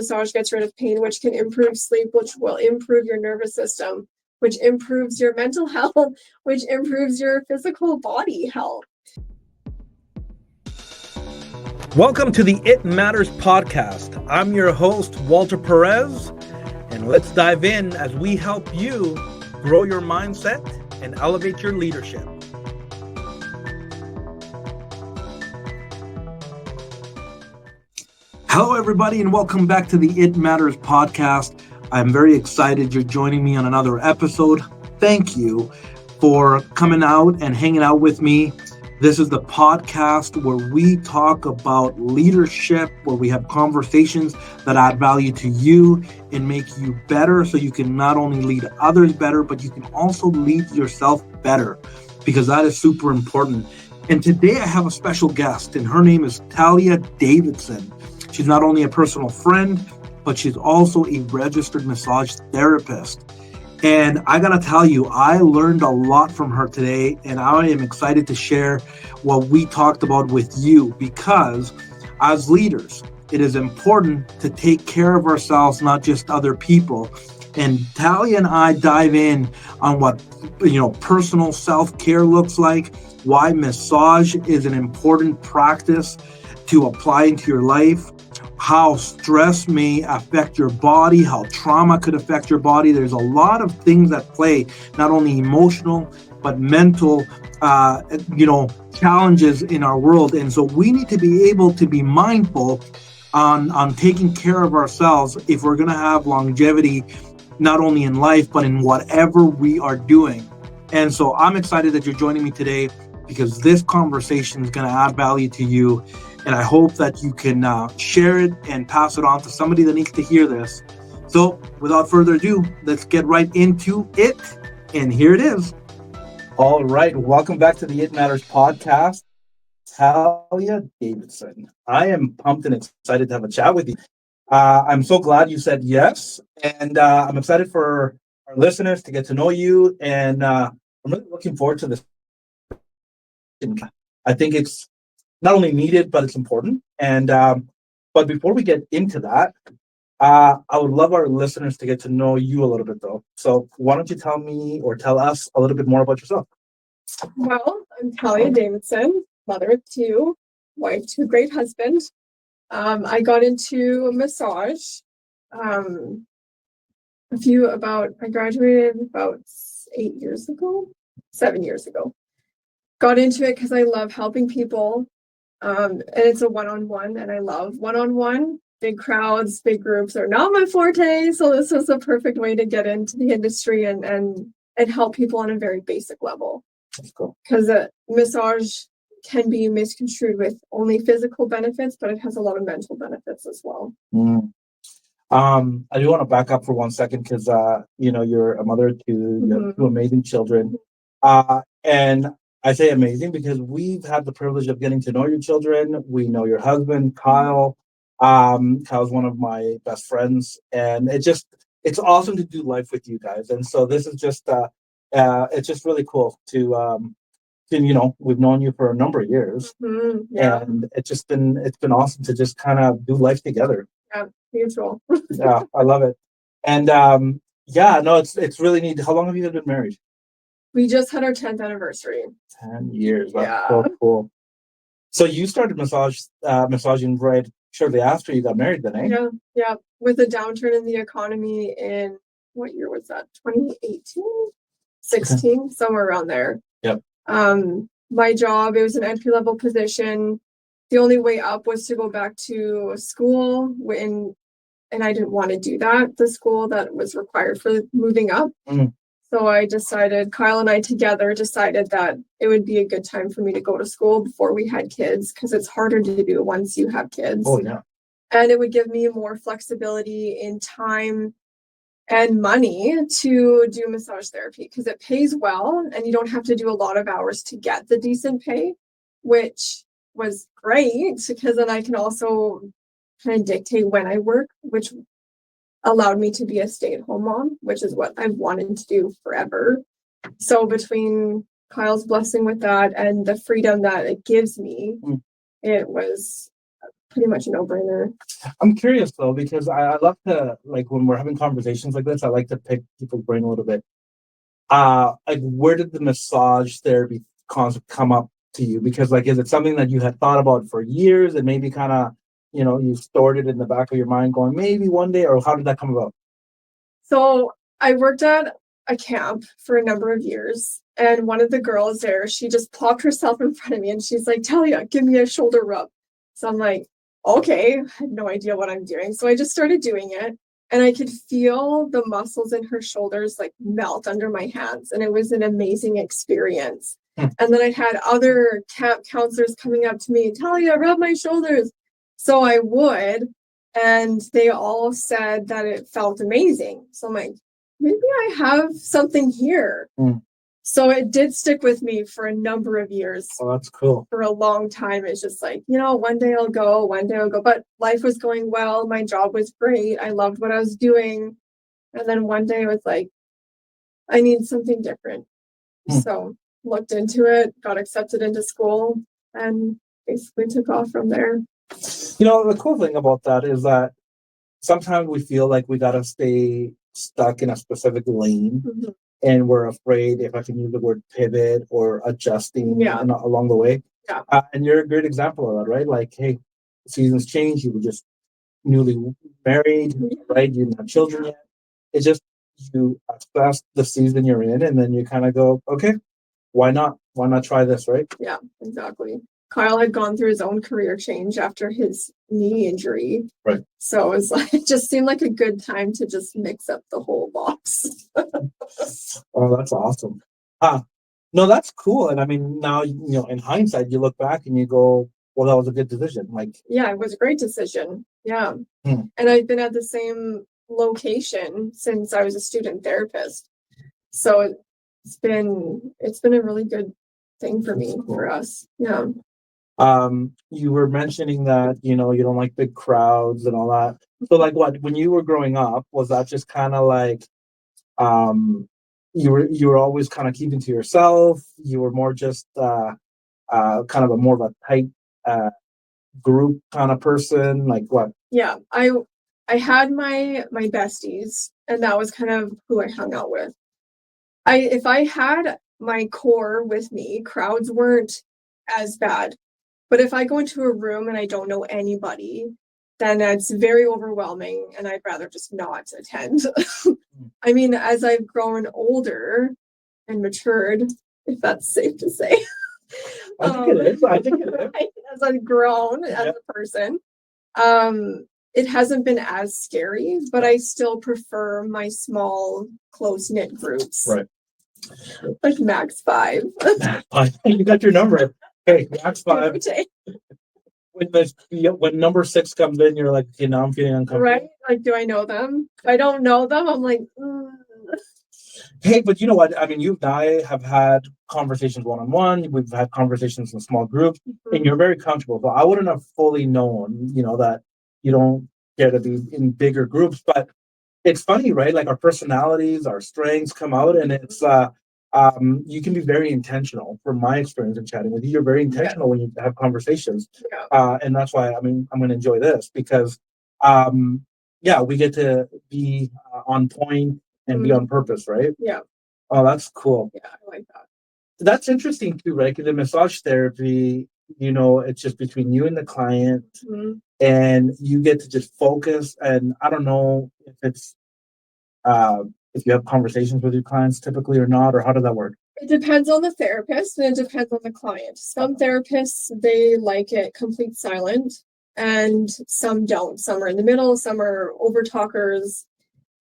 massage gets rid of pain, which can improve sleep, which will improve your nervous system, which improves your mental health, which improves your physical body health. Welcome to the It Matters podcast. I'm your host, Walter Perez, and let's dive in as we help you grow your mindset and elevate your leadership. Hello, everybody, and welcome back to the It Matters podcast. I'm very excited you're joining me on another episode. Thank you for coming out and hanging out with me. This is the podcast where we talk about leadership, where we have conversations that add value to you and make you better so you can not only lead others better, but you can also lead yourself better, because that is super important. And today I have a special guest, and her name is Talia Davidson. She's not only a personal friend, but she's also a registered massage therapist. And I gotta tell you, I learned a lot from her today, and I am excited to share what we talked about with you, because as leaders, it is important to take care of ourselves, not just other people. And Talia and I dive in on what, personal self-care looks like, why massage is an important practice to apply into your life, how stress may affect your body, how trauma could affect your body. There's a lot of things that play, not only emotional, but mental, challenges in our world. And so we need to be able to be mindful on taking care of ourselves if we're going to have longevity, not only in life, but in whatever we are doing. And so I'm excited that you're joining me today, because this conversation is going to add value to you. And I hope that you can share it and pass it on to somebody that needs to hear this. So without further ado, let's get right into it. And here it is. All right. Welcome back to the It Matters podcast. Talia Davidson. I am pumped and excited to have a chat with you. I'm so glad you said yes. And I'm excited for our listeners to get to know you. And I'm really looking forward to this. I think it's not only needed, but it's important. And but before we get into that, I would love our listeners to get to know you a little bit, though. So why don't you tell me or tell us a little bit more about yourself? Well, I'm Talia Davidson, mother of two, wife to a great husband. I got into massage I graduated about 7 years ago. Got into it because I love helping people. And it's a one-on-one, and I love one-on-one. Big crowds, big groups are not my forte, so this was a perfect way to get into the industry and help people on a very basic level. That's cool. Because massage can be misconstrued with only physical benefits, but it has a lot of mental benefits as well. I do want to back up for 1 second, because you're a mother to you have two amazing children, and I say amazing because we've had the privilege of getting to know your children. We know your husband, Kyle. Kyle's one of my best friends, and it's awesome to do life with you guys. And so this is just it's just really cool to we've known you for a number of years, and it's been awesome to just kind of do life together. Yeah, mutual. Yeah, I love it. And it's really neat. How long have you been married? We just had our 10th anniversary. 10 years. That's so cool. So you started massaging right shortly after you got married then, eh? Yeah. With a downturn in the economy in, what year was that? 2018? 16? Somewhere around there. Yep. My job, it was an entry-level position. The only way up was to go back to school, and I didn't want to do that, the school that was required for moving up. So Kyle and I together decided that it would be a good time for me to go to school before we had kids, because it's harder to do once you have kids. Oh, yeah. And it would give me more flexibility in time and money to do massage therapy, because it pays well and you don't have to do a lot of hours to get the decent pay, which was great, because then I can also kind of dictate when I work, which allowed me to be a stay-at-home mom, which is what I've wanted to do forever. So between Kyle's blessing with that and the freedom that it gives me, it was pretty much a no-brainer. I'm curious though, because I love to, like, when we're having conversations like this, I like to pick people's brain a little bit. Like, where did the massage therapy concept come up to you? Because, like, is it something that you had thought about for years and maybe kind of, you stored it in the back of your mind going, maybe one day, or how did that come about? So I worked at a camp for a number of years, and one of the girls there, she just plopped herself in front of me and she's like, Talia, give me a shoulder rub. So I'm like, okay, I had no idea what I'm doing. So I just started doing it, and I could feel the muscles in her shoulders like melt under my hands. And it was an amazing experience. And then I had other camp counselors coming up to me, Talia, rub my shoulders. So I would, and they all said that it felt amazing. So I'm like, maybe I have something here. So it did stick with me for a number of years. Oh, that's cool. For a long time. It's just like, one day I'll go, one day I'll go. But life was going well. My job was great. I loved what I was doing. And then one day I was like, I need something different. So looked into it, got accepted into school, and basically took off from there. The cool thing about that is that sometimes we feel like we got to stay stuck in a specific lane. And we're afraid, if I can use the word, pivot or adjusting along the way. And you're a great example of that, right? Like, hey, seasons change. You were just newly married, right? You didn't have children yet. It's just you assess the season you're in, and then you kind of go, okay, why not? Why not try this, right? Yeah, exactly. Kyle had gone through his own career change after his knee injury. Right. So it was like, it just seemed like a good time to just mix up the whole box. Oh, that's awesome. No, that's cool. And I mean, now, in hindsight, you look back and you go, well, that was a good decision. Like, yeah, it was a great decision. Yeah. And I've been at the same location since I was a student therapist. So it's been a really good thing for me, for us. Yeah. You were mentioning that, you don't like big crowds and all that. So, like, when you were growing up, was that just kind of like, you were always kind of keeping to yourself? You were more just kind of more of a tight group kind of person? Like what? Yeah, I had my besties, and that was kind of who I hung out with. If I had my core with me, crowds weren't as bad. But if I go into a room and I don't know anybody, then it's very overwhelming, and I'd rather just not attend. I mean, as I've grown older and matured, if that's safe to say. I think it is. As I've grown as a person, it hasn't been as scary, but I still prefer my small, close-knit groups. Right. Like max 5. You got your number. Hey, max 5. When number 6 comes in, you're like, okay, now I'm feeling uncomfortable. Right? Like, do I know them? If I don't know them, I'm like, Hey, but you know what? I mean, you and I have had conversations one-on-one. We've had conversations in small groups, and you're very comfortable. So I wouldn't have fully known, that you don't care to be in bigger groups. But it's funny, right? Like, our personalities, our strengths come out, and it's you can be very intentional. From my experience in chatting with you, you're very intentional when you have conversations, and that's why I'm going to enjoy this because, we get to be on point and be on purpose, right? Yeah. Oh, that's cool. Yeah, I like that. That's interesting too, right? Because in massage therapy, it's just between you and the client, and you get to just focus. And I don't know if it's if you have conversations with your clients typically or not, or how does that work? It depends on the therapist, and it depends on the client. Some therapists, they like it complete silent, and some don't. Some are in the middle, some are over talkers.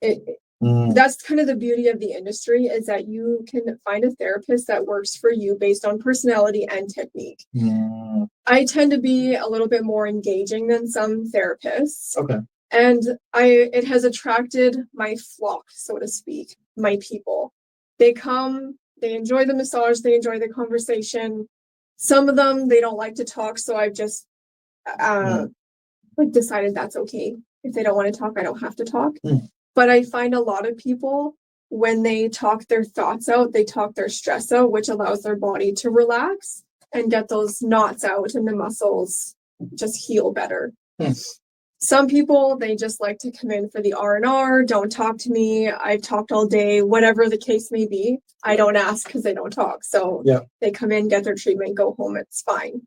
That's kind of the beauty of the industry, is that you can find a therapist that works for you based on personality and technique. I tend to be a little bit more engaging than some therapists. Okay. And it has attracted my flock, so to speak, my people. They come, they enjoy the massage, they enjoy the conversation. Some of them, they don't like to talk, so I've just decided that's okay. If they don't want to talk, I don't have to talk. But I find a lot of people, when they talk their thoughts out, they talk their stress out, which allows their body to relax and get those knots out, and the muscles just heal better. Some people, they just like to come in for the R&R, don't talk to me, I've talked all day, whatever the case may be. I don't ask because they don't talk. So they come in, get their treatment, go home, it's fine.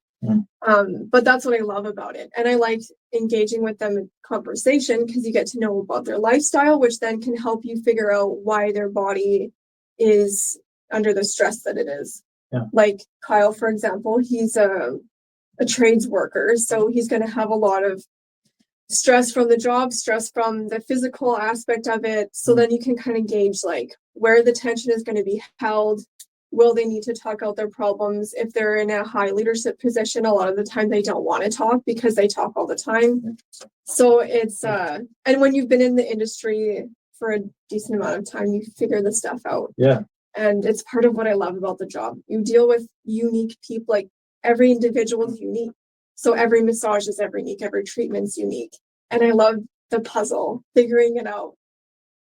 But that's what I love about it. And I like engaging with them in conversation because you get to know about their lifestyle, which then can help you figure out why their body is under the stress that it is. Like Kyle, for example, he's a trades worker, so he's going to have a lot of stress from the job, stress from the physical aspect of it. So then you can kind of gauge like where the tension is going to be held. Will they need to talk out their problems? If they're in a high leadership position, a lot of the time they don't want to talk because they talk all the time. So it's and when you've been in the industry for a decent amount of time, you figure this stuff out. And it's part of what I love about the job. You deal with unique people, like every individual is unique. So every massage is unique, every treatment's unique. And I love the puzzle, figuring it out.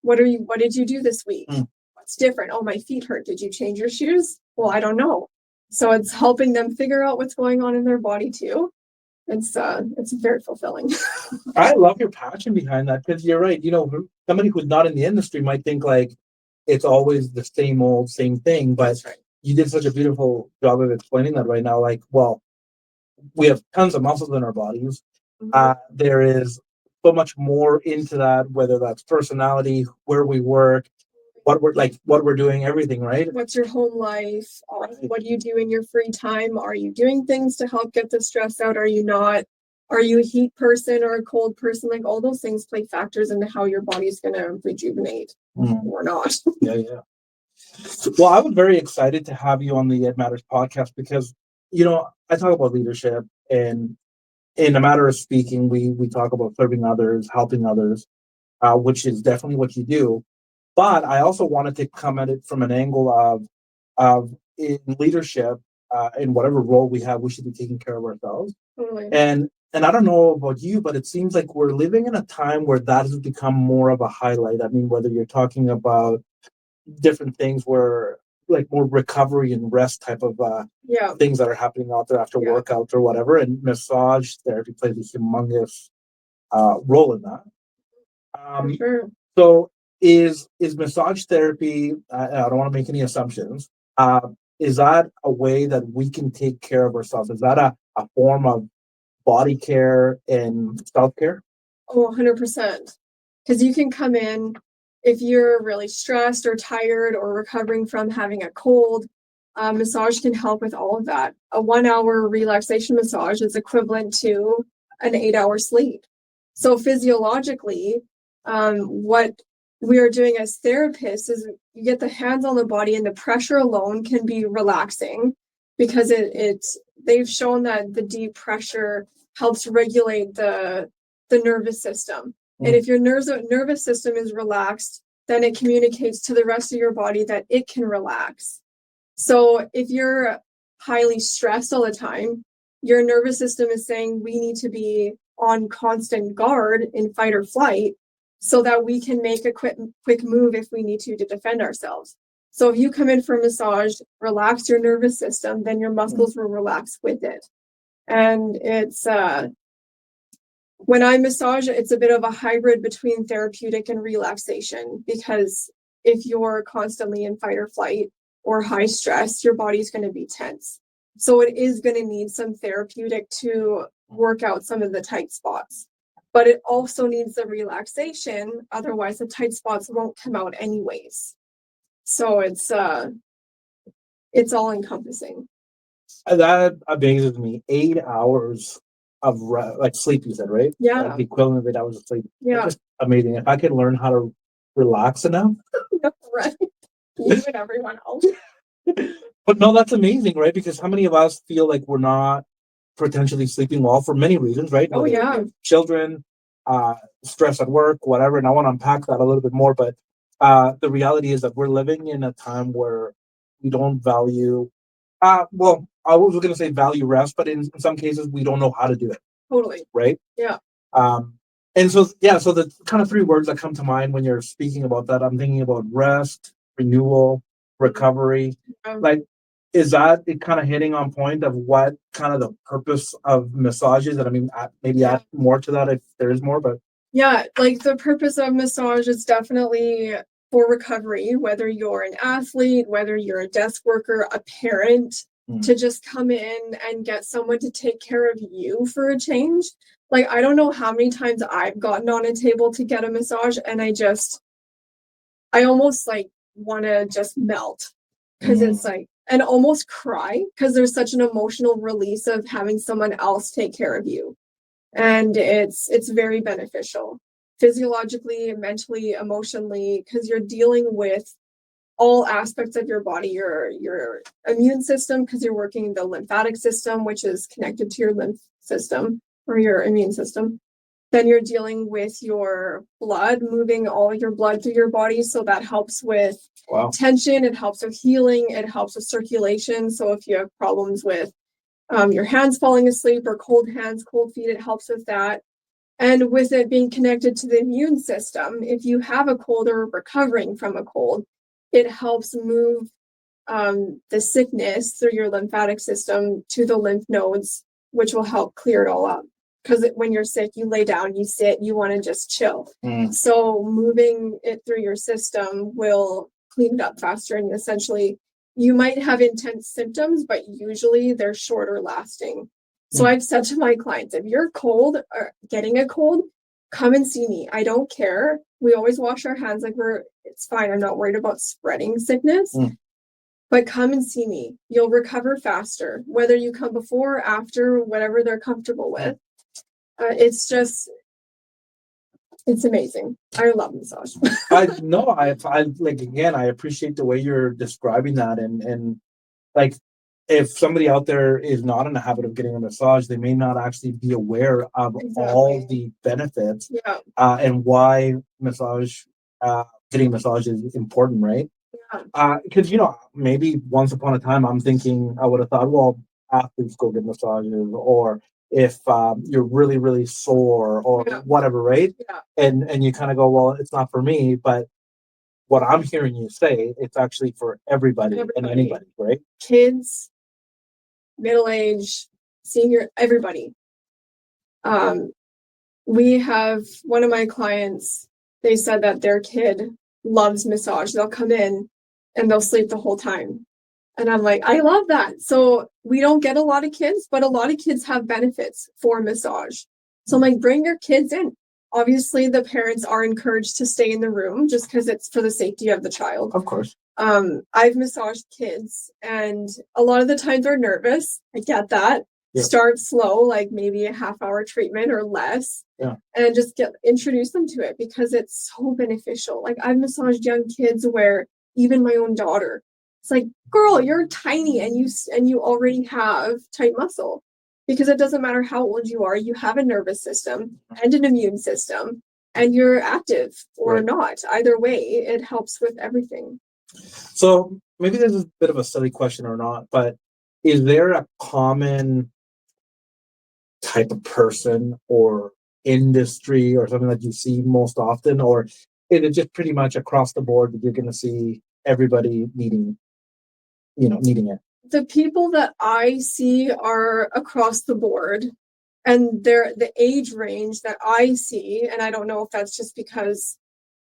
What did you do this week? What's different? Oh, my feet hurt. Did you change your shoes? Well, I don't know. So it's helping them figure out what's going on in their body too. It's very fulfilling. I love your passion behind that because you're right. You know, somebody who's not in the industry might think like it's always the same thing, but you did such a beautiful job of explaining that right now. Like, well, we have tons of muscles in our bodies. There is so much more into that, whether that's personality, where we work, what we're doing, everything, right? What's your home life? What do you do in your free time? Are you doing things to help get the stress out? Are you not? Are you a heat person or a cold person? Like all those things play factors into how your body's going to rejuvenate or not. Well, I was very excited to have you on the It Matters podcast because, you know, I talk about leadership, and in a matter of speaking, we talk about serving others, helping others, which is definitely what you do. But I also wanted to come at it from an angle of in leadership, in whatever role we have, we should be taking care of ourselves. And I don't know about you, but it seems like we're living in a time where that has become more of a highlight. I mean, whether you're talking about different things where like more recovery and rest type of things that are happening out there after workouts or whatever, and massage therapy plays a humongous role in that. So is massage therapy, I don't want to make any assumptions, is that a way that we can take care of ourselves? Is that a form of body care and self-care? Oh, 100%. Because you can come in if you're really stressed or tired or recovering from having a cold. Massage can help with all of that. A 1-hour relaxation massage is equivalent to an 8-hour sleep. So physiologically, what we are doing as therapists is you get the hands on the body, and the pressure alone can be relaxing because they've shown that the deep pressure helps regulate the nervous system. And if your nervous system is relaxed, then it communicates to the rest of your body that it can relax. So if you're highly stressed all the time, your nervous system is saying we need to be on constant guard in fight or flight so that we can make a quick move if we need to defend ourselves. So if you come in for a massage, relax your nervous system, then your muscles will relax with it. And it's when I massage, it's a bit of a hybrid between therapeutic and relaxation, because if you're constantly in fight or flight or high stress, your body's going to be tense. So it is going to need some therapeutic to work out some of the tight spots. But it also needs the relaxation, otherwise the tight spots won't come out anyways. So it's all encompassing. That amazes me. 8 hours of like sleep, you said, right? Yeah. Like the equivalent of 8 hours of sleep. Yeah. That's just amazing. If I could learn how to relax enough. Right. You and everyone else. But no, that's amazing, right? Because how many of us feel like we're not potentially sleeping well for many reasons, right? Oh, yeah. Children, stress at work, whatever. And I want to unpack that a little bit more. But the reality is that we're living in a time where we don't value, well, I was going to say value rest, but in some cases, we don't know how to do it. Totally. Right? Yeah. And so the kind of three words that come to mind when you're speaking about that, I'm thinking about rest, renewal, recovery. Like, is that it kind of hitting on point of what kind of the purpose of massages? And I mean, maybe add more to that if there is more, but yeah, like the purpose of massage is definitely for recovery, whether you're an athlete, whether you're a desk worker, a parent, to just come in and get someone to take care of you for a change. Like, I don't know how many times I've gotten on a table to get a massage and I almost like want to just melt because it's like, and almost cry because there's such an emotional release of having someone else take care of you. And it's very beneficial physiologically, mentally, emotionally, because you're dealing with all aspects of your body, your immune system, because you're working the lymphatic system, which is connected to your lymph system or your immune system. Then you're dealing with your blood, moving all your blood through your body. So that helps with tension. It helps with healing. It helps with circulation. So if you have problems with your hands falling asleep or cold hands, cold feet, it helps with that. And with it being connected to the immune system, if you have a cold or recovering from a cold, it helps move the sickness through your lymphatic system to the lymph nodes, which will help clear it all up. Because when you're sick, you lay down, you sit, you want to just chill. So moving it through your system will clean it up faster. And essentially, you might have intense symptoms, but usually they're shorter lasting. So I've said to my clients, if you're cold or getting a cold, come and see me. I don't care. We always wash our hands like it's fine. I'm not worried about spreading sickness. But come and see me. You'll recover faster, whether you come before or after, whatever they're comfortable with. It's amazing. I love massage. I like, again, I appreciate the way you're describing that, and like, if somebody out there is not in the habit of getting a massage, they may not actually be aware of all the benefits and why getting a massage is important, right? Because maybe once upon a time I'm thinking I would have thought, well, athletes go get massages, or if you're really, really sore or whatever, right? And you kind of go, well, it's not for me. But what I'm hearing you say, it's actually for everybody. And anybody, right? Kids, middle age, senior, everybody. We have one of my clients, they said that their kid loves massage. They'll come in and they'll sleep the whole time. And I'm like, I love that. So we don't get a lot of kids, but a lot of kids have benefits for massage. So I'm like, bring your kids in. Obviously, the parents are encouraged to stay in the room just because it's for the safety of the child. Of course. I've massaged kids, and a lot of the times they're nervous. I get that. Start slow, like maybe a half-hour treatment or less, and just introduce them to it because it's so beneficial. Like, I've massaged young kids where even my own daughter, it's like, girl, you're tiny and you already have tight muscle, because it doesn't matter how old you are, you have a nervous system and an immune system, and you're active or not. Either way, it helps with everything. So maybe this is a bit of a silly question or not, but is there a common type of person or industry or something that you see most often, or is it just pretty much across the board that you're going to see everybody needing it? The people that I see are across the board, and they're the age range that I see, and I don't know if that's just because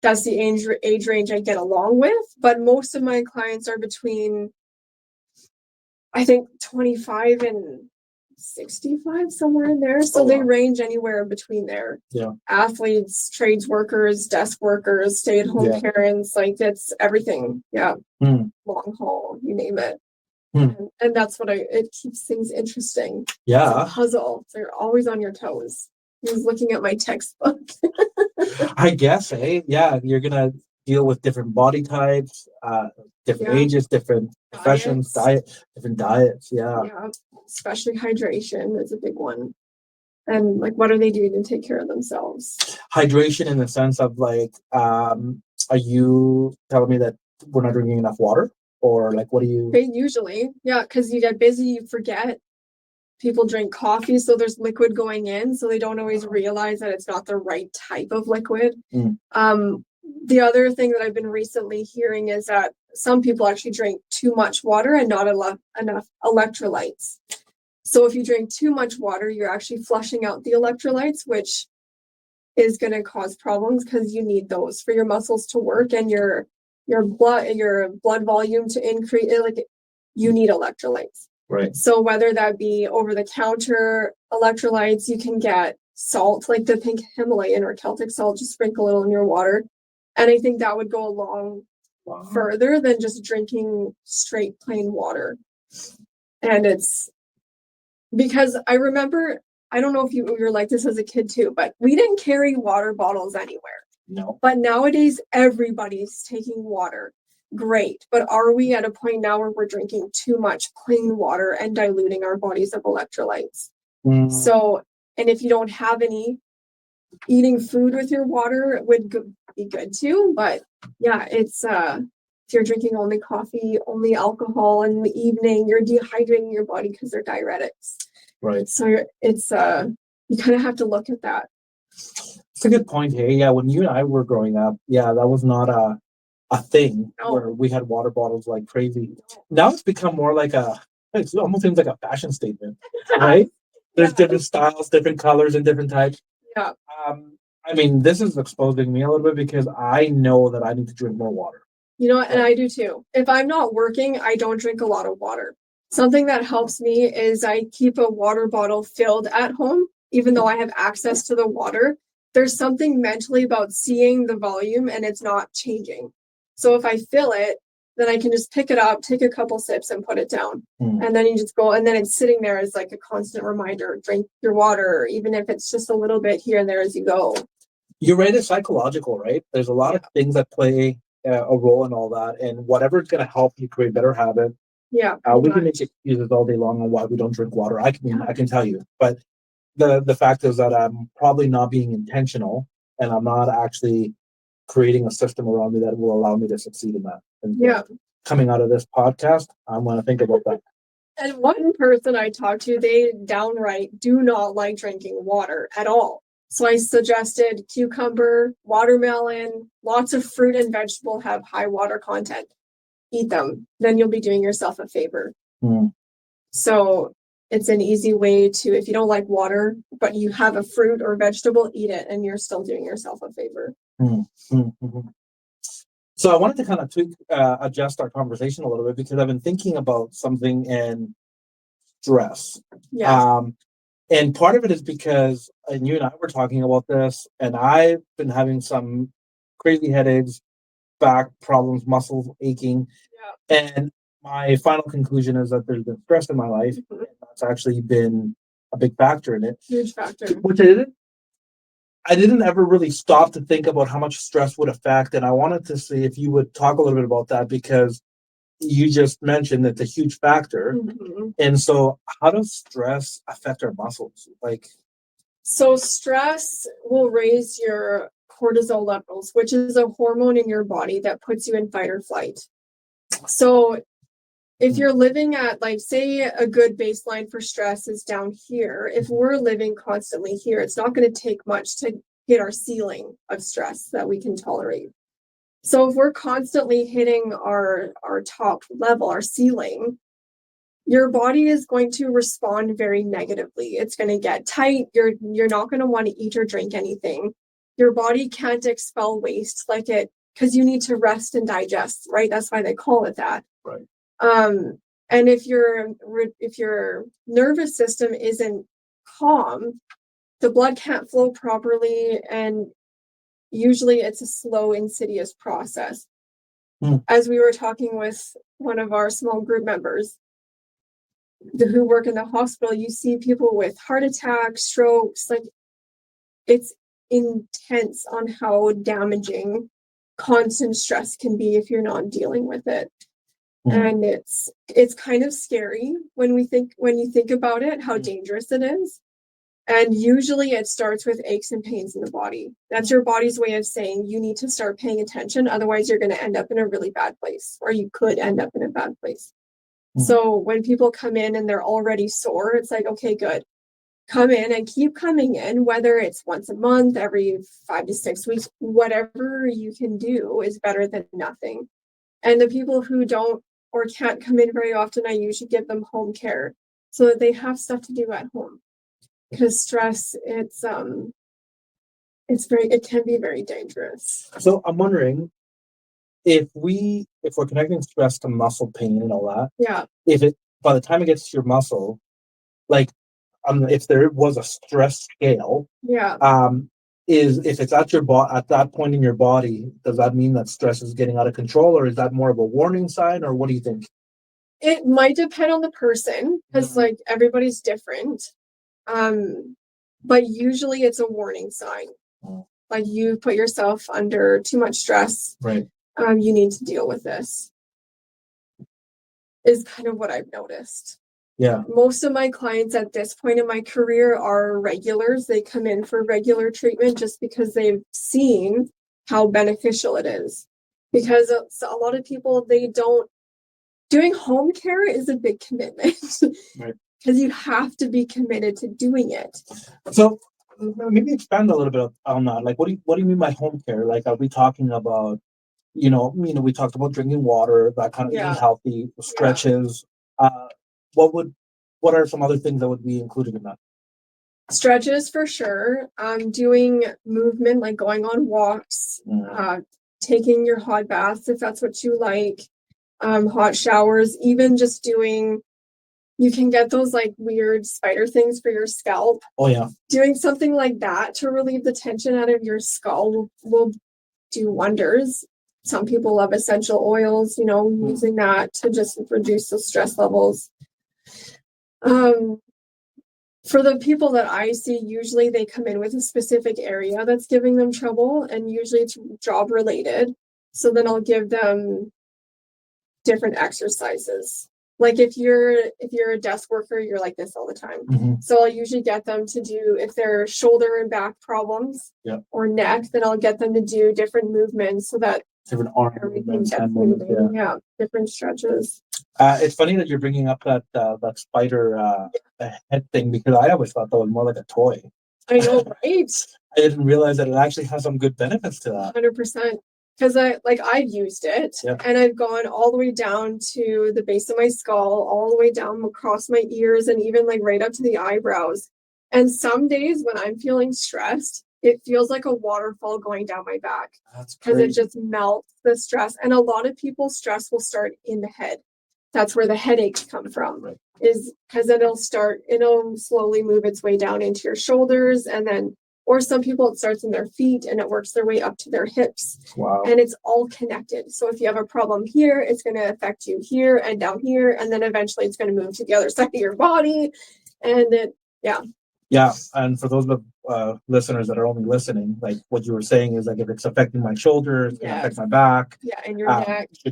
that's the age range I get along with, but most of my clients are between, I think, 25 and 65, somewhere in there. So they range anywhere between there. Athletes, trades workers, desk workers, stay-at-home parents, like it's everything. Long haul, you name it. And that's what it keeps things interesting. It's a puzzle. So you're always on your toes. You're looking at my textbook. I guess, you're gonna deal with different body types, different ages, different professions, different diets. Especially hydration is a big one. And like, what are they doing to take care of themselves? Hydration in the sense of like, are you telling me that we're not drinking enough water? Or like, what do you... Usually, because you get busy, you forget. People drink coffee, so there's liquid going in, so they don't always realize that it's not the right type of liquid. The other thing that I've been recently hearing is that some people actually drink too much water and not enough electrolytes. So if you drink too much water, you're actually flushing out the electrolytes, which is going to cause problems because you need those for your muscles to work and your blood volume to increase. Like, you need electrolytes. Right. So whether that be over the counter electrolytes, you can get salt, like the pink Himalayan or Celtic salt, just sprinkle it in your water. And I think that would go a long further than just drinking straight plain water. And it's because I remember, I don't know if you were like this as a kid too, but we didn't carry water bottles anywhere. No. But nowadays, everybody's taking water. Great. But are we at a point now where we're drinking too much plain water and diluting our bodies of electrolytes? So, and if you don't have any, eating food with your water would be good too. But yeah, it's if you're drinking only coffee, only alcohol in the evening, you're dehydrating your body because they're diuretics. Right. So it's you kind of have to look at that. It's a good point. Hey, yeah, when you and I were growing up, yeah, that was not a thing where we had water bottles like crazy. Now it's become more like it almost seems like a fashion statement, right? There's different styles, different colors, and different types. Yeah. I mean, this is exposing me a little bit because I know that I need to drink more water. You know, and I do too. If I'm not working, I don't drink a lot of water. Something that helps me is I keep a water bottle filled at home, even though I have access to the water. There's something mentally about seeing the volume and it's not changing. So if I fill it, then I can just pick it up, take a couple sips and put it down. And then you just go, and then it's sitting there as like a constant reminder, drink your water, even if it's just a little bit here and there as you go. You're right, it's psychological, right? There's a lot of things that play a role in all that, and whatever is going to help you create better habits. Yeah. We can make excuses all day long on why we don't drink water. I can tell you, but the fact is that I'm probably not being intentional, and I'm not actually creating a system around me that will allow me to succeed in that. And coming out of this podcast, I'm going to think about that. And one person I talked to, they downright do not like drinking water at all. So I suggested cucumber, watermelon, lots of fruit and vegetable have high water content. Eat them. Then you'll be doing yourself a favor. So it's an easy way to, if you don't like water, but you have a fruit or vegetable, eat it, and you're still doing yourself a favor. So I wanted to kind of adjust our conversation a little bit because I've been thinking about something in stress. And part of it is because, and you and I were talking about this, and I've been having some crazy headaches, back problems, muscles aching. And my final conclusion is that there's been stress in my life. And that's actually been a big factor in it. Huge factor. Which I didn't ever really stop to think about how much stress would affect. And I wanted to see if you would talk a little bit about that because you just mentioned it's a huge factor. And so how does stress affect our muscles? So stress will raise your cortisol levels, which is a hormone in your body that puts you in fight or flight. So if you're living at, like, say a good baseline for stress is down here, if we're living constantly here, it's not going to take much to hit our ceiling of stress that we can tolerate. So if we're constantly hitting our top level, our ceiling, your body is going to respond very negatively. It's going to get tight. You're not going to want to eat or drink anything. Your body can't expel waste because you need to rest and digest, right? That's why they call it that. Right. And if your nervous system isn't calm, the blood can't flow properly, and usually it's a slow, insidious process. As we were talking with one of our small group members who work in the hospital, you see people with heart attacks, strokes, like it's intense on how damaging constant stress can be if you're not dealing with it. And it's kind of scary when you think about it, how dangerous it is. And usually it starts with aches and pains in the body. That's your body's way of saying you need to start paying attention. Otherwise, you're going to end up in a really bad place, or you could end up in a bad place. So when people come in and they're already sore, it's like, okay, good. come in and keep coming in, whether it's once a month, every 5 to 6 weeks, whatever you can do is better than nothing. And the people who don't or can't come in very often, I usually give them home care so that they have stuff to do at home. Because stress, it can be very dangerous. So I'm wondering if we're connecting stress to muscle pain and all that. Yeah. If it by the time it gets to your muscle, like if there was a stress scale, Yeah. if it's at that point in your body, does that mean that stress is getting out of control, or is that more of a warning sign, or what do you think? It might depend on the person, because like everybody's different. But usually it's a warning sign. Like you put yourself under too much stress. Right. You need to deal with this. Is kind of what I've noticed. Yeah. Most of my clients at this point in my career are regulars. They come in for regular treatment just because they've seen how beneficial it is. Because a lot of people, doing home care is a big commitment. Right. Because you have to be committed to doing it. So maybe expand a little bit on that. Like, what do you mean by home care? Like, are we talking about, we talked about drinking water, that kind of eating healthy, stretches. What are some other things that would be included in that? Stretches for sure. Doing movement, like going on walks, taking your hot baths if that's what you like, hot showers, even just you can get those like weird spider things for your scalp. Oh yeah. Doing something like that to relieve the tension out of your skull will do wonders. Some people love essential oils, using that to just reduce the stress levels. For the people that I see, usually they come in with a specific area that's giving them trouble, and usually it's job related. So then I'll give them different exercises. Like if you're a desk worker, you're like this all the time. Mm-hmm. So I'll usually get them to do, if they're shoulder and back problems or neck, then I'll get them to do different movements so that different arm movements, hand movements, different stretches. It's funny that you're bringing up that spider head thing, because I always thought that was more like a toy. I know, right? I didn't realize that it actually has some good benefits to that. 100%. Because I've used it and I've gone all the way down to the base of my skull, all the way down across my ears, and even like right up to the eyebrows. And some days when I'm feeling stressed, it feels like a waterfall going down my back. Because it just melts the stress. And a lot of people's stress will start in the head. That's where the headaches come from. Right. Is because it'll slowly move its way down into your shoulders, and then, or some people it starts in their feet and it works their way up to their hips. Wow. And it's all connected. So if you have a problem here, it's going to affect you here and down here, and then eventually it's going to move to the other side of your body. And Yeah, and for those listeners that are only listening, like what you were saying is like if it's affecting my shoulders, it's going to affect my back. Yeah, and your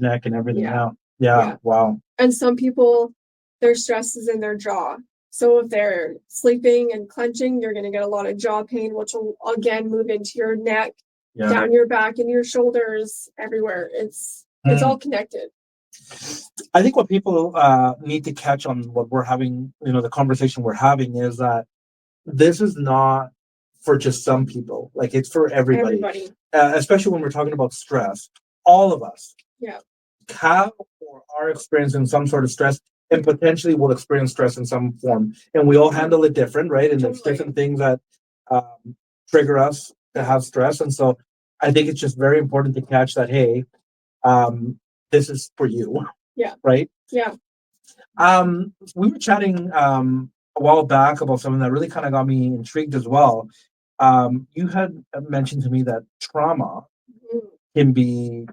neck and everything else. Yeah, wow. And some people, their stress is in their jaw. So if they're sleeping and clenching, you're going to get a lot of jaw pain, which will again move into your neck, down your back, and your shoulders, everywhere. It's all connected. I think what people need to catch on what we're having, the conversation we're having, is that this is not for just some people. Like, it's for everybody. Especially when we're talking about stress. All of us have or are experiencing some sort of stress, and potentially will experience stress in some form. And we all handle it different, right? And there's different things that trigger us to have stress. And so I think it's just very important to catch that, hey, this is for you. Yeah. Right? Yeah. We were chatting a while back about something that really kind of got me intrigued as well. You had mentioned to me that trauma can be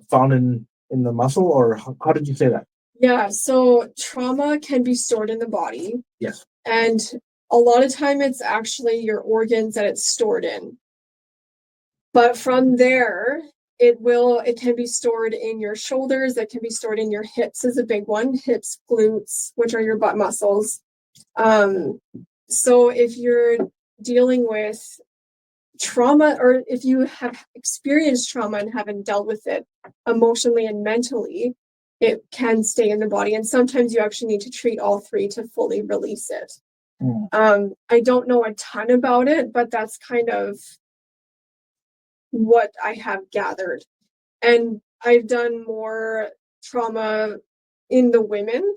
found in the muscle, or how did you say that? Yeah, so trauma can be stored in the body. Yes. And a lot of time it's actually your organs that it's stored in. But from there, it can be stored in your shoulders, it can be stored in your hips is a big one, hips, glutes, which are your butt muscles. So if you're dealing with trauma, or if you have experienced trauma and haven't dealt with it emotionally and mentally, it can stay in the body. And sometimes you actually need to treat all three to fully release it. I don't know a ton about it, but that's kind of what I have gathered. And I've done more trauma in the women,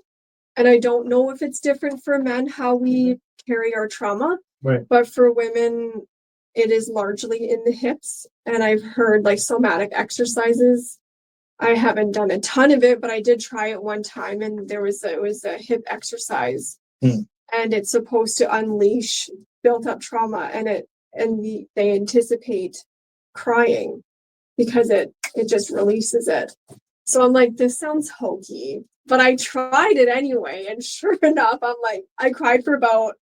and I don't know if it's different for men how we carry our trauma. Right. But for women, it is largely in the hips. And I've heard like somatic exercises. I haven't done a ton of it, but I did try it one time, and it was a hip exercise, and it's supposed to unleash built up trauma, and they anticipate crying because it just releases it. So I'm like, this sounds hokey, but I tried it anyway, and sure enough, I'm like, I cried for about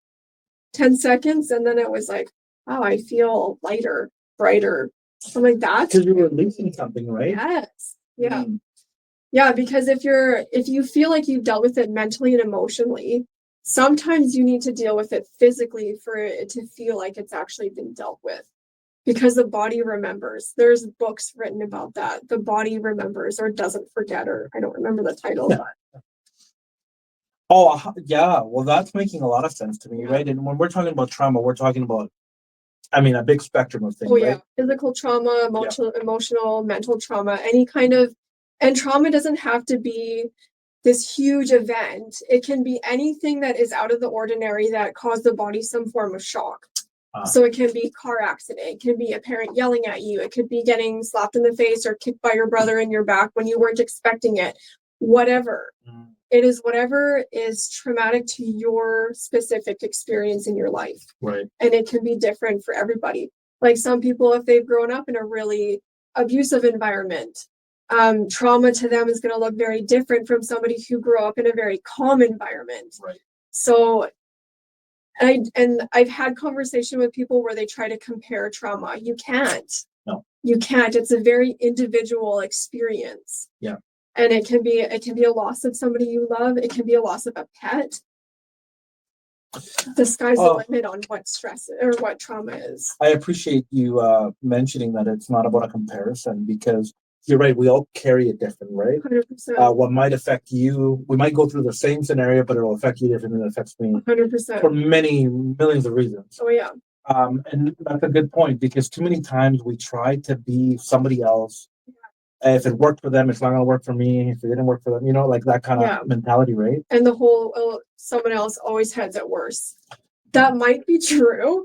10 seconds, and then it was like, oh, I feel lighter, brighter. I'm like, that's because you're releasing something, right? Yes. Yeah. Yeah, because if you feel like you've dealt with it mentally and emotionally, sometimes you need to deal with it physically for it to feel like it's actually been dealt with. Because the body remembers. There's books written about that. The body remembers or doesn't forget, or I don't remember the title. Yeah. Oh, yeah. Well, that's making a lot of sense to me, right? And when we're talking about trauma, we're talking about, I mean, a big spectrum of things, right? Physical trauma, emotional, mental trauma, any kind of, and trauma doesn't have to be this huge event. It can be anything that is out of the ordinary that caused the body some form of shock. So it can be car accident, it can be a parent yelling at you, it could be getting slapped in the face or kicked by your brother in your back when you weren't expecting it, whatever. It is whatever is traumatic to your specific experience in your life. Right. And it can be different for everybody. Like some people, if they've grown up in a really abusive environment, trauma to them is going to look very different from somebody who grew up in a very calm environment. Right. So I've had conversation with people where they try to compare trauma. You can't. No. You can't. It's a very individual experience. Yeah. And it can be a loss of somebody you love. It can be a loss of a pet. The sky's the limit on what stress or what trauma is. I appreciate you mentioning that it's not about a comparison, because you're right. We all carry it different, right? 100%. What might affect you, we might go through the same scenario, but it'll affect you differently than it affects me. 100%. For many millions of reasons. Oh, yeah. And that's a good point, because too many times we try to be somebody else. If it worked for them, it's not going to work for me. If it didn't work for them, like that kind of mentality, right? And the whole, someone else always has it worse. That might be true,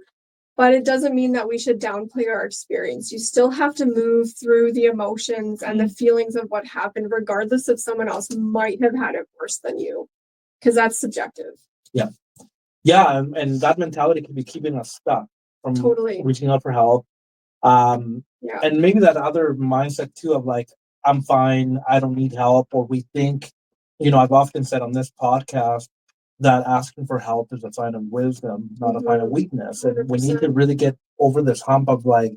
but it doesn't mean that we should downplay our experience. You still have to move through the emotions and the feelings of what happened, regardless if someone else might have had it worse than you, because that's subjective. Yeah. Yeah, and that mentality can be keeping us stuck from reaching out for help. And maybe that other mindset too of like, I'm fine, I don't need help, or we think, I've often said on this podcast that asking for help is a sign of wisdom, not a sign of weakness. And 100%. We need to really get over this hump of like,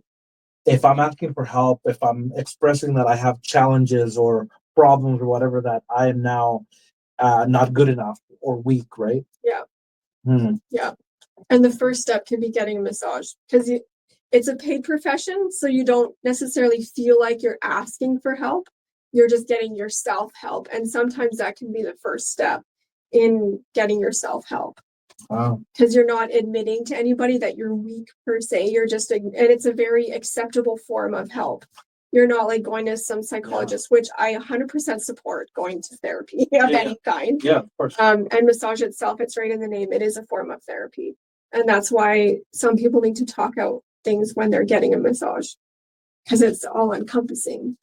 if I'm asking for help, if I'm expressing that I have challenges or problems or whatever, that I am now not good enough or weak, right? Yeah. Yeah. And the first step can be getting a massage, because it's a paid profession, so you don't necessarily feel like you're asking for help. You're just getting yourself help. And sometimes that can be the first step in getting yourself help. Wow. Because you're not admitting to anybody that you're weak per se. You're just, and it's a very acceptable form of help. You're not like going to some psychologist, which I 100% support going to therapy of any kind. Yeah, of course. And massage itself, it's right in the name. It is a form of therapy. And that's why some people need to talk out things when they're getting a massage, because it's all encompassing.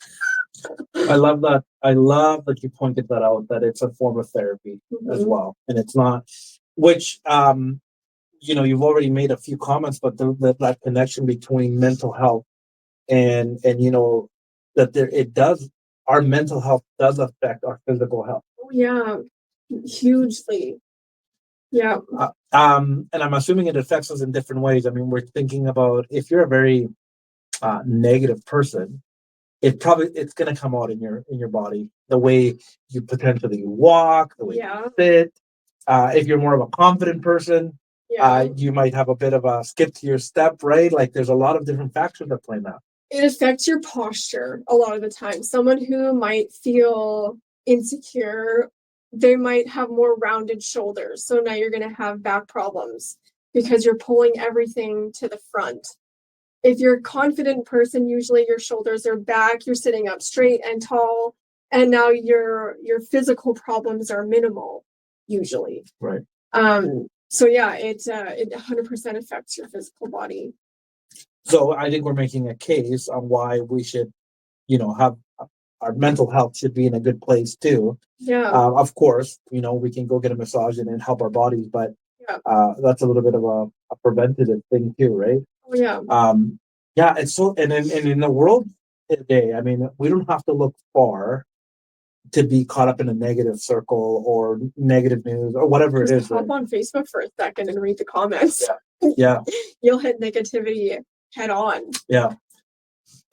I love that. I love that you pointed that out, that it's a form of therapy as well. And it's not, which, you've already made a few comments, but that connection between mental health and that our mental health does affect our physical health. Oh, yeah, hugely. Yeah. And I'm assuming it affects us in different ways. I mean, we're thinking about, if you're a very negative person, it's going to come out in your body, the way you potentially walk, the way you sit. If you're more of a confident person, you might have a bit of a skip to your step, right? Like there's a lot of different factors that play now. It affects your posture a lot of the time. Someone who might feel insecure they might have more rounded shoulders. So now you're going to have back problems because you're pulling everything to the front. If you're a confident person, usually your shoulders are back, you're sitting up straight and tall, and now your physical problems are minimal, usually. Right. So yeah, it 100% affects your physical body. So I think we're making a case on why we should, have our mental health should be in a good place too. Yeah. Of course, we can go get a massage and help our bodies, but that's a little bit of a preventative thing too, right? Oh, yeah. Yeah, it's so, and in the world today, I mean, we don't have to look far to be caught up in a negative circle or negative news or whatever it is. Just hop on Facebook for a second and read the comments. Yeah. You'll hit negativity head on. Yeah.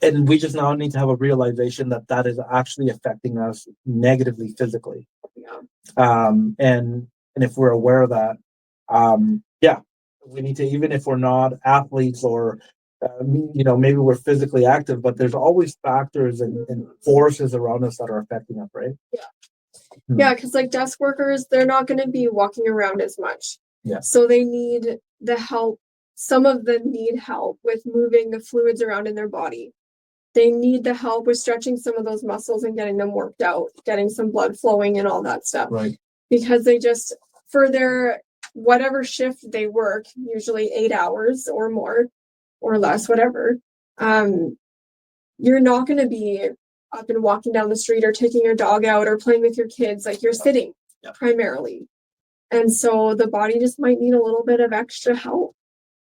And we just now need to have a realization that is actually affecting us negatively physically. Yeah. And if we're aware of that, we need to, even if we're not athletes or maybe we're physically active, but there's always factors and forces around us that are affecting us, right? Yeah. Yeah, because like desk workers, they're not going to be walking around as much. Yeah. So they need the help. Some of them need help with moving the fluids around in their body. They need the help with stretching some of those muscles and getting them worked out, getting some blood flowing and all that stuff. Right. Because they just, for their whatever shift they work, usually 8 hours or more or less, whatever, you're not going to be up and walking down the street or taking your dog out or playing with your kids. Like you're sitting primarily. And so the body just might need a little bit of extra help.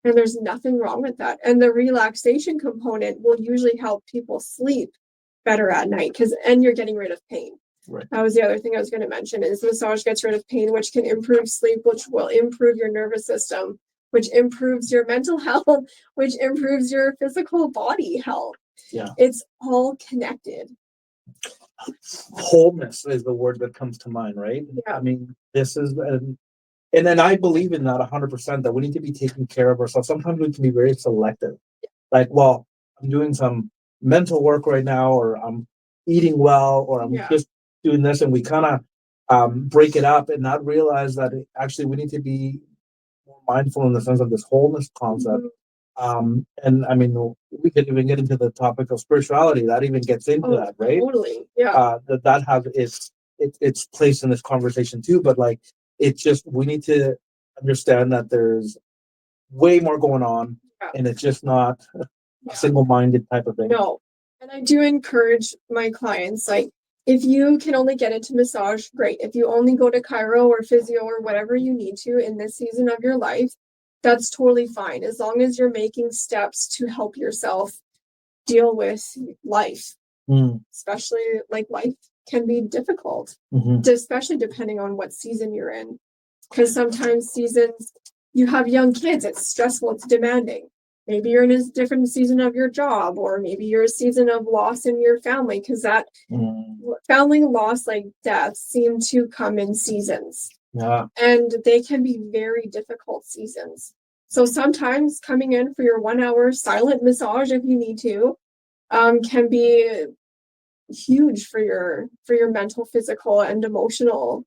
And there's nothing wrong with that. And the relaxation component will usually help people sleep better at night and you're getting rid of pain. Right. That was the other thing I was going to mention is massage gets rid of pain, which can improve sleep, which will improve your nervous system, which improves your mental health, which improves your physical body health. Yeah. It's all connected. Wholeness is the word that comes to mind, right? Yeah. I mean, this is, and then I believe in that 100%, that we need to be taking care of ourselves. Sometimes we can be very selective. Like, well, I'm doing some mental work right now, or I'm eating well, or I'm just doing this, and we kind of break it up and not realize that actually we need to be more mindful in the sense of this wholeness concept. And I mean, we could even get into the topic of spirituality. That even gets into that, right? Totally. Yeah. That has its place in this conversation too. But like, it's just, we need to understand that there's way more going on, and it's just not a single-minded type of thing. No. And I do encourage my clients, like, if you can only get into massage, great. If you only go to chiro or physio or whatever you need to in this season of your life, that's totally fine. As long as you're making steps to help yourself deal with life, especially like life can be difficult, especially depending on what season you're in. Because sometimes seasons, you have young kids, it's stressful, it's demanding. Maybe you're in a different season of your job, or maybe you're a season of loss in your family, because that family loss, like death, seem to come in seasons. Yeah. And they can be very difficult seasons. So sometimes coming in for your 1 hour silent massage, if you need to, can be huge for your mental, physical, and emotional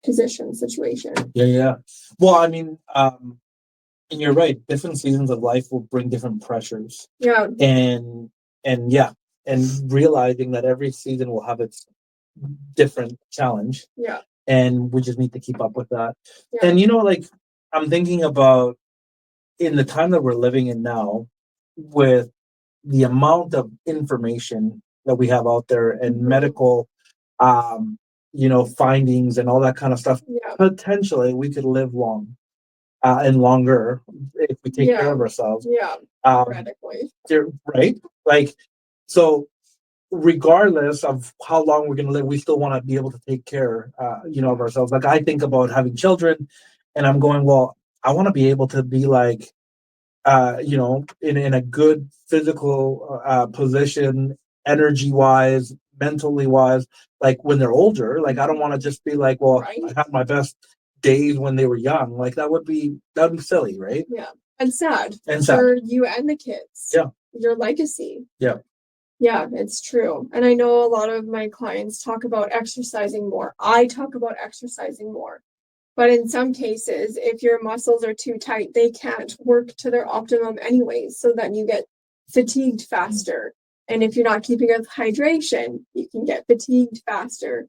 situation. Yeah. Well, I mean, and you're right. Different seasons of life will bring different pressures. Yeah. And realizing that every season will have its different challenge. Yeah. And we just need to keep up with that. Yeah. And like, I'm thinking about in the time that we're living in now, with the amount of information that we have out there and medical findings and all that kind of stuff. Yeah. Potentially we could live long and longer if we take care of ourselves. Yeah. Theoretically. Right? Like, so regardless of how long we're going to live, we still want to be able to take care, of ourselves. Like, I think about having children, and I'm going, well, I want to be able to be like, in a good physical position, energy wise, mentally wise. Like when they're older, like I don't want to just be like, well, I had my best days when they were young. Like that would be silly, right? Yeah, and sad and for you and the kids. Yeah, your legacy. Yeah. Yeah, it's true. And I know a lot of my clients talk about exercising more. I talk about exercising more. But in some cases, if your muscles are too tight, they can't work to their optimum anyways. So then you get fatigued faster. And if you're not keeping up with hydration, you can get fatigued faster,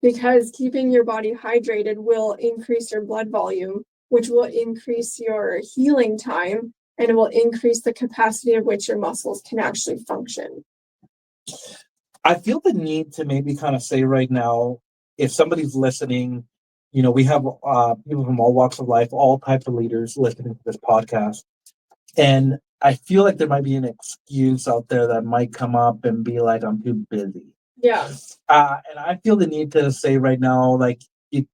because keeping your body hydrated will increase your blood volume, which will increase your healing time, and it will increase the capacity of which your muscles can actually function. I feel the need to maybe kind of say right now, if somebody's listening, we have people from all walks of life, all types of leaders listening to this podcast. And I feel like there might be an excuse out there that might come up and be like, I'm too busy. Yeah. And I feel the need to say right now, like, you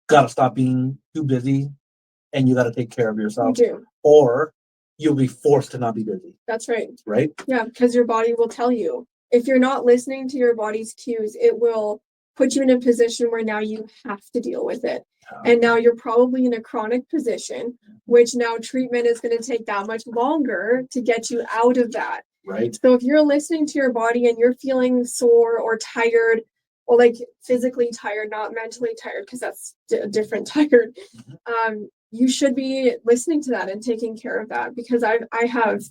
got to stop being too busy and you got to take care of yourself. You do. Or you'll be forced to not be busy. That's right. Right? Yeah, because your body will tell you. If you're not listening to your body's cues, it will put you in a position where now you have to deal with it. And now you're probably in a chronic position, which now treatment is going to take that much longer to get you out of that. Right. So if you're listening to your body and you're feeling sore or tired, or like physically tired, not mentally tired, because that's a different tired, you should be listening to that and taking care of that. Because I have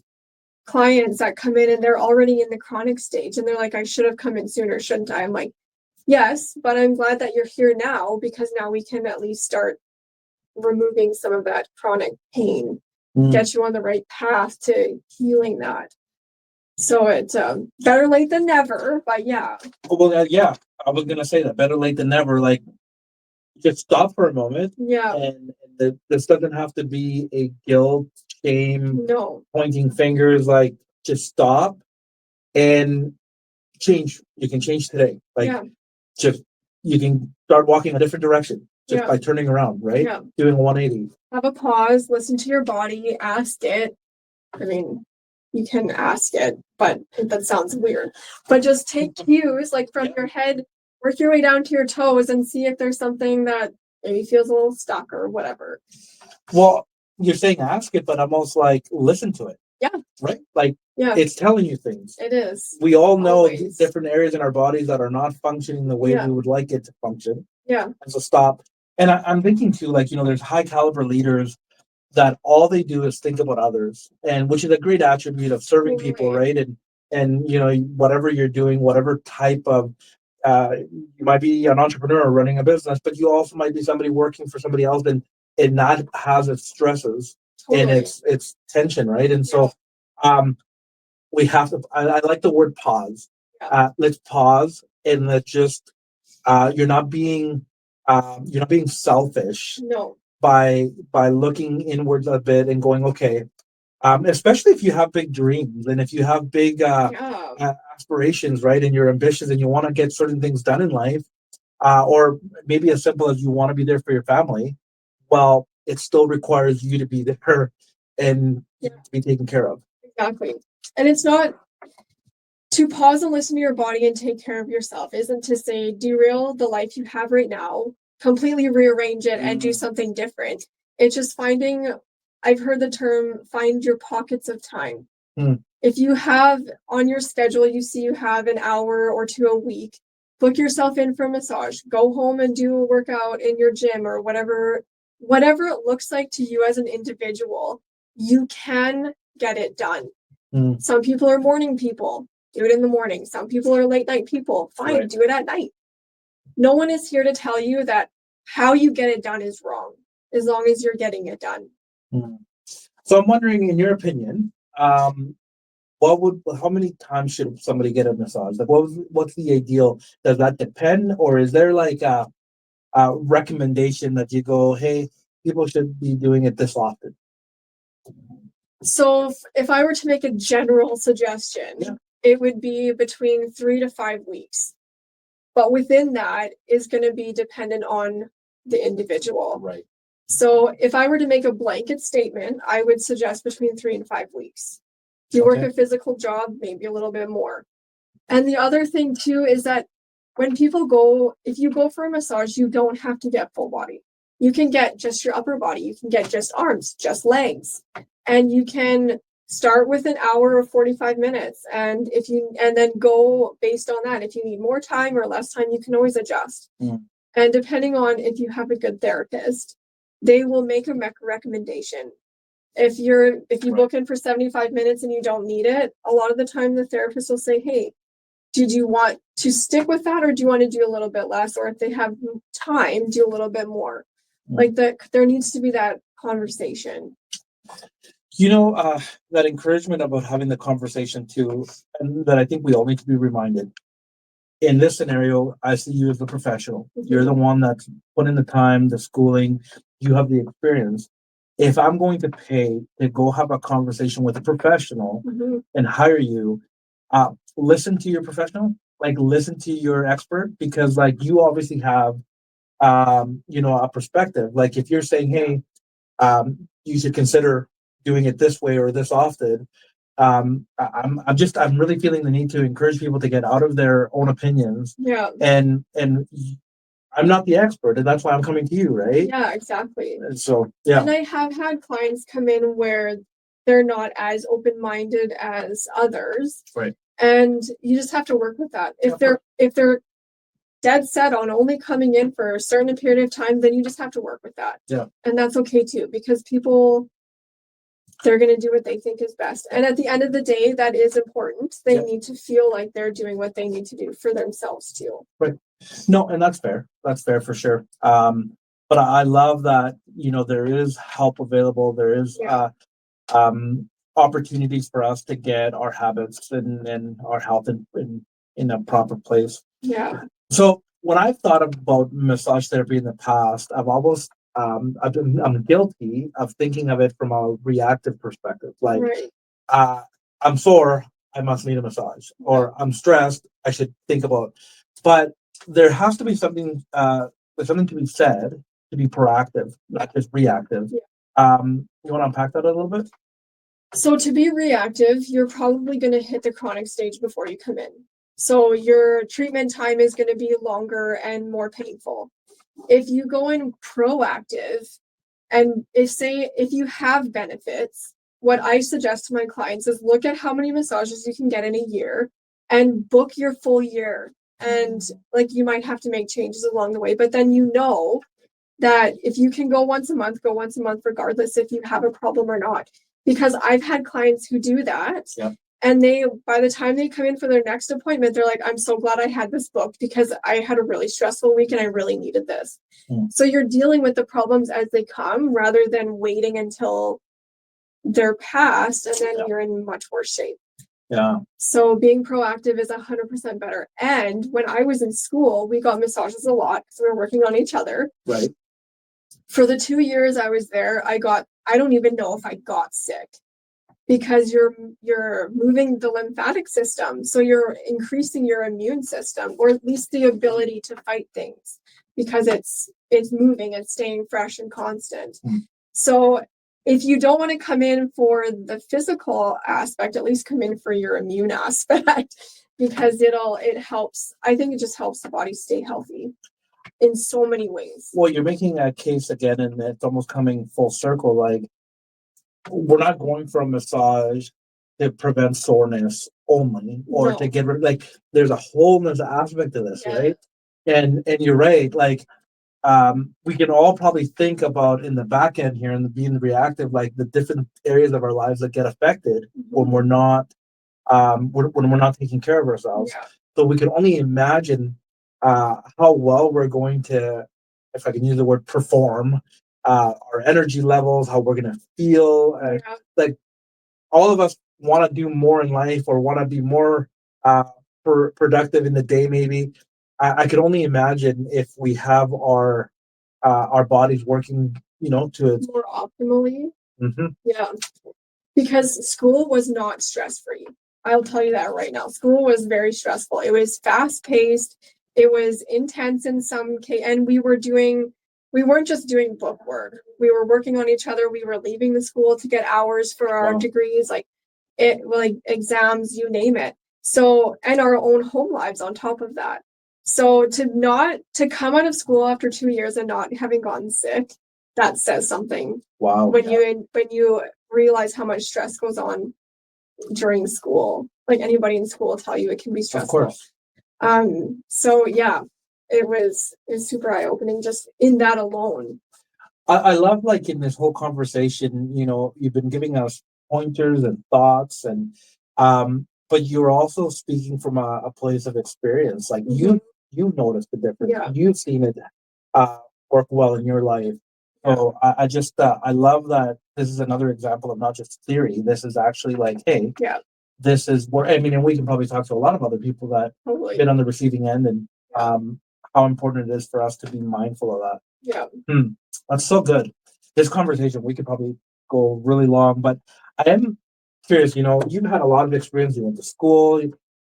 clients that come in and they're already in the chronic stage and they're like, I should have come in sooner, shouldn't I? I'm like, yes, but I'm glad that you're here now, because now we can at least start removing some of that chronic pain, get you on the right path to healing that. So it's better late than never, but yeah. Well, yeah, I was going to say that, better late than never. Like, just stop for a moment. Yeah. And this doesn't have to be a guilt, shame, No. pointing fingers. Like, just stop and change. You can change today. Like, just, you can start walking a different direction just by turning around, right? Yeah. Doing a 180. Have a pause, listen to your body, ask it. I mean, you can ask it, but that sounds weird. But just take cues, like from your head, work your way down to your toes and see if there's something that maybe feels a little stuck or whatever. Well, you're saying ask it, but I'm almost like, listen to it. Yeah. Right? Like, it's telling you things. It is. We all know different areas in our bodies that are not functioning the way we would like it to function. Yeah. And so stop. And I'm thinking too, like, there's high caliber leaders that all they do is think about others, and which is a great attribute of serving people, right? And whatever you're doing, whatever type of you might be an entrepreneur running a business, but you also might be somebody working for somebody else, and that has its stresses and its tension, right? And so we have to, I like the word pause. Let's pause and let's just you're not being selfish. No. By looking inwards a bit and going, okay, especially if you have big dreams and if you have big aspirations, right, and you're ambitious and you want to get certain things done in life, or maybe as simple as you want to be there for your family, well, it still requires you to be there and to be taken care of. Exactly. And it's not to pause and listen to your body and take care of yourself isn't to say derail the life you have right now, completely rearrange it and do something different. It's just I've heard the term, find your pockets of time. If you have on your schedule, you see you have an hour or two a week, book yourself in for a massage, go home and do a workout in your gym or whatever it looks like to you as an individual, you can get it done. Some people are morning people. Do it in the morning. Some people are late night people. Fine, do it at night. No one is here to tell you that how you get it done is wrong, as long as you're getting it done. So I'm wondering, in your opinion, how many times should somebody get a massage? Like, what's the ideal? Does that depend, or is there like a recommendation that you go, hey, people should be doing it this often? So if I were to make a general suggestion, it would be between 3 to 5 weeks. But within that is going to be dependent on the individual. Right. So if I were to make a blanket statement, I would suggest between 3 and 5 weeks. If you work a physical job, maybe a little bit more. And the other thing too is that when if you go for a massage, you don't have to get full body. You can get just your upper body. You can get just arms, just legs. And you can start with an hour or 45 minutes. And then go based on that. If you need more time or less time, you can always adjust. And depending on if you have a good therapist, they will make a recommendation. If you book in for 75 minutes and you don't need it, a lot of the time the therapist will say, hey, did you want to stick with that, or do you want to do a little bit less? Or if they have time, do a little bit more. Like there needs to be that conversation. That encouragement about having the conversation too, and that I think we all need to be reminded. In this scenario, I see you as the professional. You're the one that's put in the time, the schooling, you have the experience. If I'm going to pay to go have a conversation with a professional and hire you, listen to your professional, like listen to your expert, because like you obviously have, a perspective. Like if you're saying, hey, you should consider doing it this way or this often. I'm really feeling the need to encourage people to get out of their own opinions. Yeah. And I'm not the expert, and that's why I'm coming to you, right? Yeah, exactly. And so, yeah. And I have had clients come in where they're not as open-minded as others. Right. And you just have to work with that. If they're dead set on only coming in for a certain period of time, then you just have to work with that. Yeah. And that's okay too, because people, they're going to do what they think is best. And at the end of the day, that is important. They need to feel like they're doing what they need to do for themselves too. Right. No, and that's fair. That's fair for sure. But I love that, there is help available. There is opportunities for us to get our habits and our health in a proper place. Yeah. So when I've thought about massage therapy in the past, I'm guilty of thinking of it from a reactive perspective. Like, I'm sore, I must need a massage, or I'm stressed, I should think about. But there has to be something, there's something to be said to be proactive, not just reactive. Yeah. You want to unpack that a little bit? So to be reactive, you're probably going to hit the chronic stage before you come in. So your treatment time is going to be longer and more painful. If you go in proactive, and if you have benefits, what I suggest to my clients is look at how many massages you can get in a year and book your full year. And like you might have to make changes along the way, but then that if you can go once a month regardless if you have a problem or not. Because I've had clients who do that. Yeah. And by the time they come in for their next appointment, they're like, I'm so glad I had this booked because I had a really stressful week and I really needed this. So you're dealing with the problems as they come rather than waiting until they're past and then you're in much worse shape. Yeah. So being proactive is 100% better. And when I was in school, we got massages a lot because we were working on each other. Right. For the 2 years I was there, I don't even know if I got sick. Because you're moving the lymphatic system, so you're increasing your immune system, or at least the ability to fight things, because it's moving and staying fresh and constant. So if you don't want to come in for the physical aspect, at least come in for your immune aspect, because it helps. I think it just helps the body stay healthy in so many ways. Well, you're making a case again, and it's almost coming full circle. Like, we're not going for a massage to prevent soreness only, or to get rid. Like, there's a wholeness aspect to this, right? And you're right. Like, we can all probably think about in the back end here and being reactive, like the different areas of our lives that get affected when we're not, when we're not taking care of ourselves. Yeah. So we can only imagine how well we're going to, if I can use the word, perform. Our energy levels, how we're going to feel. Like, all of us want to do more in life or want to be more productive in the day, maybe. I could only imagine if we have our bodies working, to its more optimally. Mm-hmm. Yeah. Because school was not stress-free. I'll tell you that right now. School was very stressful. It was fast-paced. It was intense in some case. And we weren't just doing book work. We were working on each other. We were leaving the school to get hours for our degrees, like exams, you name it. So, and our own home lives on top of that. So to come out of school after 2 years and not having gotten sick, that says something. Wow. When you realize how much stress goes on during school. Like anybody in school will tell you it can be stressful. Of course. So yeah, it was super eye-opening just in that alone. I love, like, in this whole conversation, you've been giving us pointers and thoughts, and but you're also speaking from a place of experience. Like, you've noticed the difference. Yeah. You've seen it work well in your life. So I just I love that this is another example of not just theory. This is actually like, hey, this is where, I mean, and we can probably talk to a lot of other people that have been on the receiving end, and how important it is for us to be mindful of that. Yeah. That's so good. This conversation, we could probably go really long, but I am curious, you've had a lot of experience. You went to school.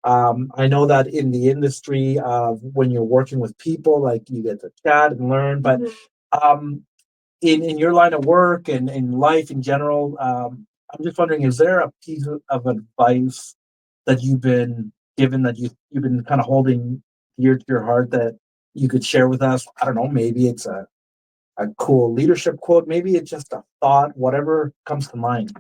I know that in the industry, when you're working with people, like, you get to chat and learn, but in your line of work and in life in general, I'm just wondering, is there a piece of advice that you've been given, that you've been kind of holding dear to your heart, that you could share with us? I don't know, maybe it's a cool leadership quote, maybe it's just a thought, whatever comes to mind.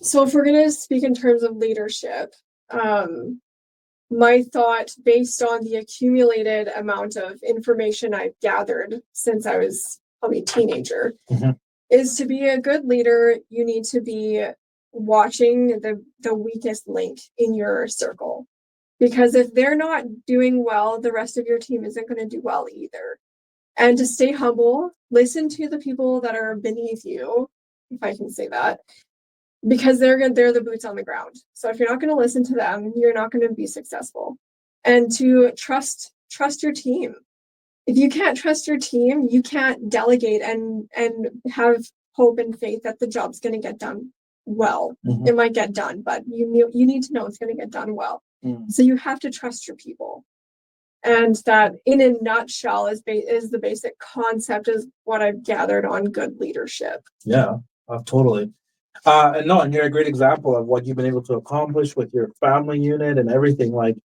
So if we're going to speak in terms of leadership, my thought, based on the accumulated amount of information I've gathered since I was probably a teenager, is to be a good leader, you need to be watching the weakest link in your circle. Because if they're not doing well, the rest of your team isn't going to do well either. And to stay humble, listen to the people that are beneath you, if I can say that, because they're the boots on the ground. So if you're not going to listen to them, you're not going to be successful. And to trust your team. If you can't trust your team, you can't delegate and have hope and faith that the job's going to get done well. It might get done, but you need to know it's going to get done well. So you have to trust your people. And that, in a nutshell, is the basic concept, is what I've gathered on good leadership. Yeah, totally. And you're a great example of what you've been able to accomplish with your family unit and everything. Like,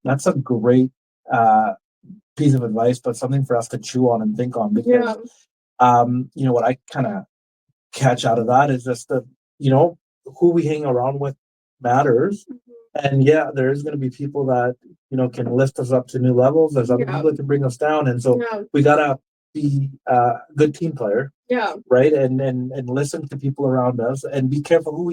that's a great piece of advice, but something for us to chew on and think on, because what I kind of catch out of that is just that, who we hang around with matters. And there is going to be people that, can lift us up to new levels. There's other people that can bring us down. And so we got to be a good team player. Right. And listen to people around us, and be careful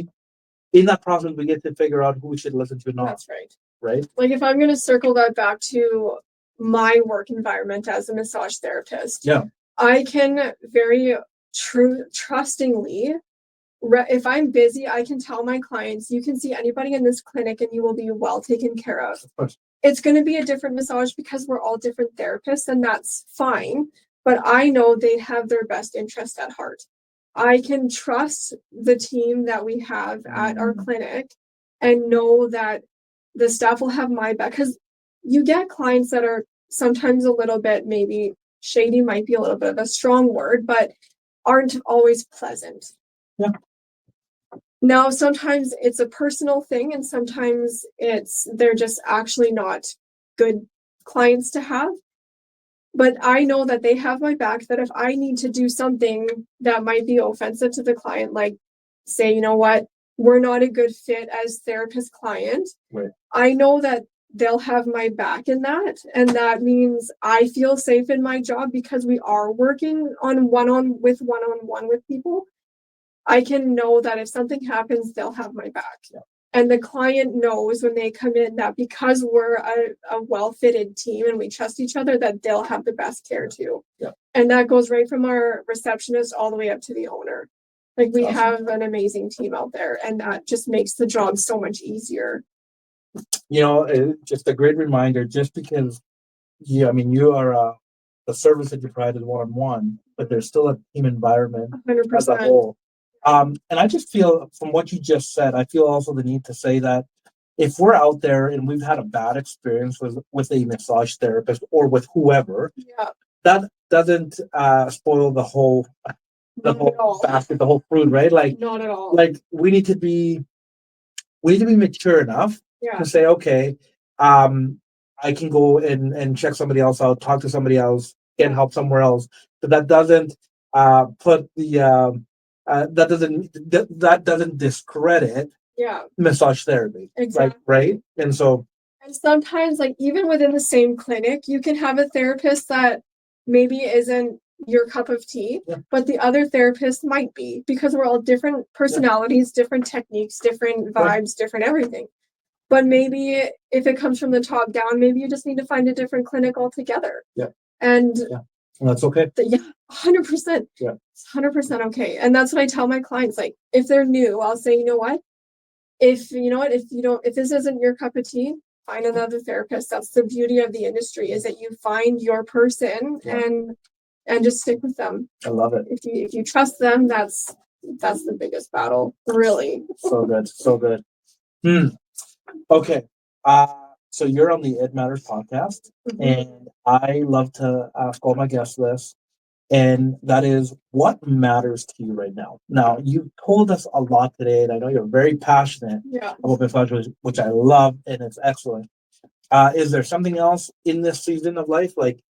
in that process, we get to figure out who we should listen to and not. That's right. Right. Like, if I'm going to circle that back to my work environment as a massage therapist, I can very trustingly, if I'm busy, I can tell my clients, you can see anybody in this clinic and you will be well taken care of. Of course. It's going to be a different massage because we're all different therapists, and that's fine. But I know they have their best interest at heart. I can trust the team that we have at our clinic and know that the staff will have my back, because you get clients that are sometimes a little bit, maybe shady might be a little bit of a strong word, but aren't always pleasant. Now, sometimes it's a personal thing, and sometimes they're just actually not good clients to have. But I know that they have my back, that if I need to do something that might be offensive to the client, like say, you know what, we're not a good fit as therapist client, I know that they'll have my back in that. And that means I feel safe in my job, because we are working on one-on-one with people. I can know that if something happens, they'll have my back. And the client knows when they come in that because we're a well-fitted team and we trust each other, that they'll have the best care too. And that goes right from our receptionist all the way up to the owner. Like, we have an amazing team out there, and that just makes the job so much easier. Just a great reminder, just because you are the service that you provide is one-on-one, but there's still a team environment 100%. as a whole. And I just feel, from what you just said, I feel also the need to say that if we're out there and we've had a bad experience with a massage therapist or with whoever, that doesn't spoil the whole basket, the whole fruit, right? Like, not at all. Like, we need to be mature enough to say, okay, I can go and check somebody else out, talk to somebody else, get help somewhere else. But that doesn't put the that doesn't discredit massage therapy. Exactly. Right? And so, and sometimes, like, even within the same clinic, you can have a therapist that maybe isn't your cup of tea, but the other therapist might be, because we're all different personalities, different techniques, different vibes, different everything. But maybe if it comes from the top down, maybe you just need to find a different clinic altogether. And that's okay. 100%. It's 100% okay. And that's what I tell my clients. Like, if they're new, I'll say, you know what? If this isn't your cup of tea, find another therapist. That's the beauty of the industry, is that you find your person and just stick with them. I love it. If you trust them, that's the biggest battle, really. So good. Okay. So you're on the It Matters podcast, and I love to ask all my guests this, and that is, what matters to you right now? Now, you told us a lot today, and I know you're very passionate about massage, which I love, and it's excellent. Is there something else in this season of life, like,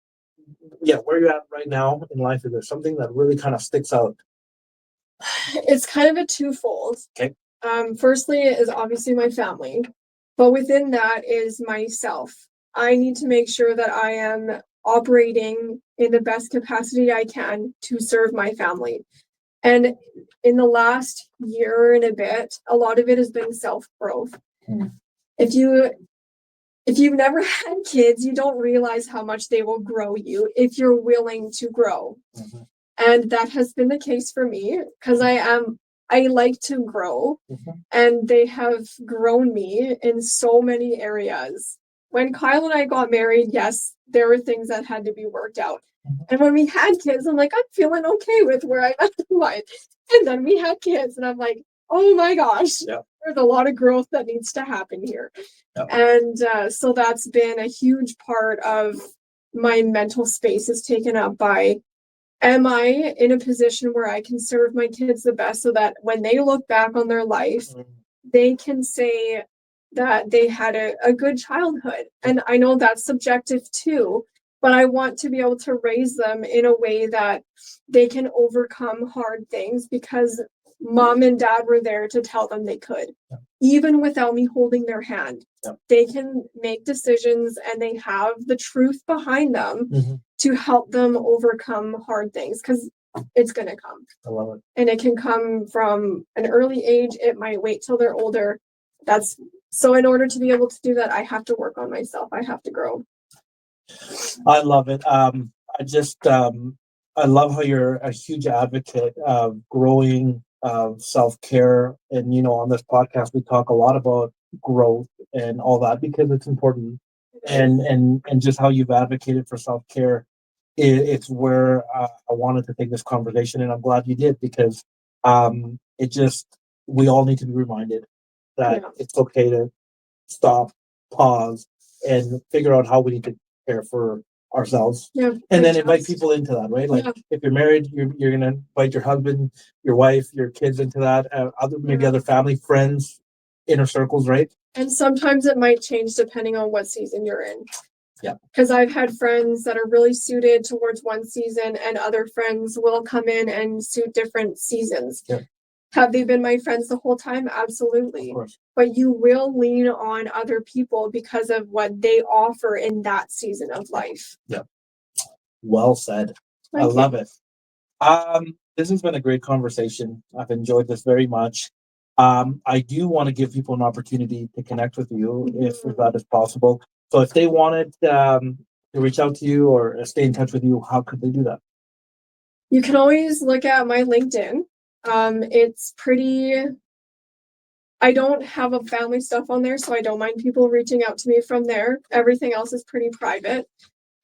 where you're at right now in life? Is there something that really kind of sticks out? It's kind of a twofold. Okay. Firstly is obviously my family, but within that is myself. I need to make sure that I am operating in the best capacity I can to serve my family. And in the last year and a bit, a lot of it has been self-growth. If you've never had kids, you don't realize how much they will grow you if you're willing to grow. And that has been the case for me, because I like to grow, and they have grown me in so many areas. When Kyle and I got married, yes, there were things that had to be worked out. And when we had kids, I'm like, I'm feeling okay with where I'm at in life. And then we had kids, and I'm like, oh my gosh, there's a lot of growth that needs to happen here. And so that's been a huge part of my mental space, is taken up by, am I in a position where I can serve my kids the best, so that when they look back on their life, they can say that they had a good childhood? And I know that's subjective too, but I want to be able to raise them in a way that they can overcome hard things, because mom and dad were there to tell them they could. Even without me holding their hand, they can make decisions, and they have the truth behind them to help them overcome hard things, because it's going to come. I love it. And it can come from an early age. It might wait till they're older. So in order to be able to do that, I have to work on myself. I have to grow. I love it. I love how you're a huge advocate of growing, of self-care. And, on this podcast, we talk a lot about growth and all that, because it's important. And just how you've advocated for self-care, it's where I wanted to take this conversation, and I'm glad you did, because we all need to be reminded that it's okay to stop, pause, and figure out how we need to care for ourselves, and then invite people into that, right? Like, if you're married, you're gonna invite your husband, your wife, your kids into that, other family, friends, inner circles, right? And sometimes it might change depending on what season you're in. Because I've had friends that are really suited towards one season, and other friends will come in and suit different seasons. Have they been my friends the whole time? Absolutely. Of course. But you will lean on other people because of what they offer in that season of life. Well said. I love it. This has been a great conversation. I've enjoyed this very much. I do want to give people an opportunity to connect with you, if that is possible. So if they wanted to reach out to you or stay in touch with you, how could they do that? You can always look at my LinkedIn. It's pretty... I don't have a family stuff on there, so I don't mind people reaching out to me from there. Everything else is pretty private.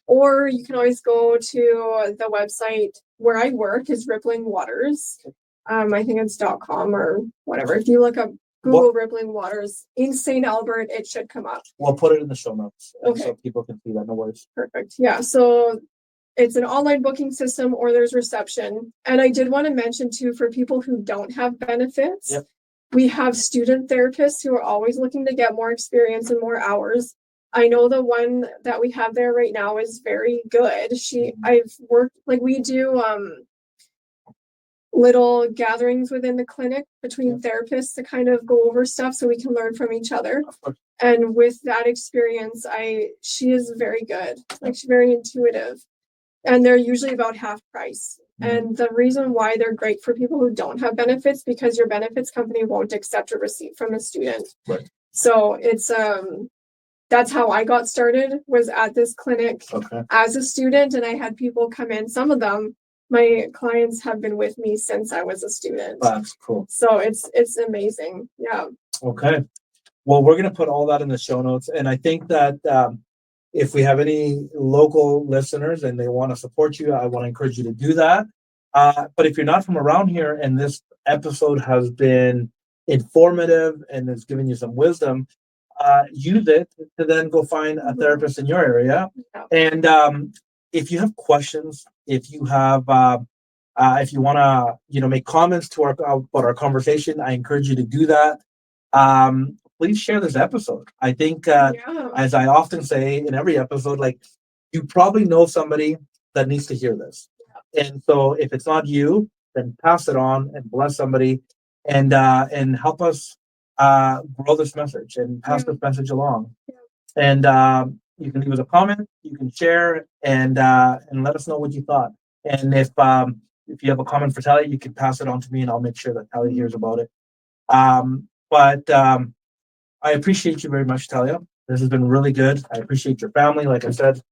Or you can always go to the website where I work, is Rippling Waters. I think it's .com or whatever. If you look up Google Rippling Waters in St. Albert, it should come up. We'll put it in the show notes so people can see that. No worries. Perfect. Yeah. So it's an online booking system, or there's reception. And I did want to mention too, for people who don't have benefits, we have student therapists who are always looking to get more experience and more hours. I know the one that we have there right now is very good. I've worked, like, we little gatherings within the clinic between therapists to kind of go over stuff so we can learn from each other. Of course. And with that experience, she is very good. Like, she's very intuitive. And they're usually about half price. And the reason why they're great for people who don't have benefits, because your benefits company won't accept a receipt from a student. Right. So it's that's how I got started, was at this clinic as a student, and I had people come in. Some of them, my clients, have been with me since I was a student. That's cool. So it's amazing. Yeah. Okay. Well, we're going to put all that in the show notes. And I think that if we have any local listeners and they want to support you, I want to encourage you to do that. But if you're not from around here and this episode has been informative and has given you some wisdom, use it to then go find a therapist in your area. Yeah. And if you have questions, if you have, if you want to, make comments to about our conversation, I encourage you to do that. Please share this episode. I think, as I often say in every episode, like, you probably know somebody that needs to hear this. Yeah. And so if it's not you, then pass it on and bless somebody, and help us grow this message and pass this message along. Yeah. And you can leave us a comment, you can share, and let us know what you thought. And if you have a comment for Talia, you can pass it on to me, and I'll make sure that Talia hears about it. But I appreciate you very much, Talia. This has been really good. I appreciate your family. Like I said,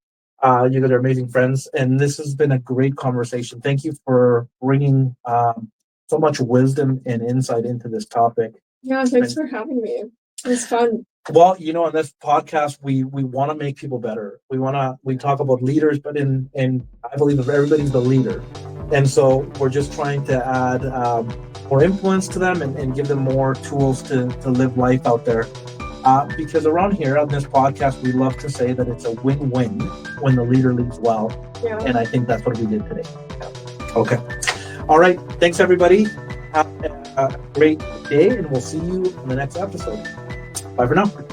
you guys are amazing friends, and this has been a great conversation. Thank you for bringing so much wisdom and insight into this topic. Yeah, thanks for having me. It was fun. Well, on this podcast, we want to make people better. We talk about leaders, but in I believe if everybody's the leader. And so we're just trying to add more influence to them and give them more tools to live life out there. Because around here on this podcast, we love to say that it's a win-win when the leader leads well. Yeah. And I think that's what we did today. Okay. All right. Thanks, everybody. Have a great day, and we'll see you in the next episode. Bye for now.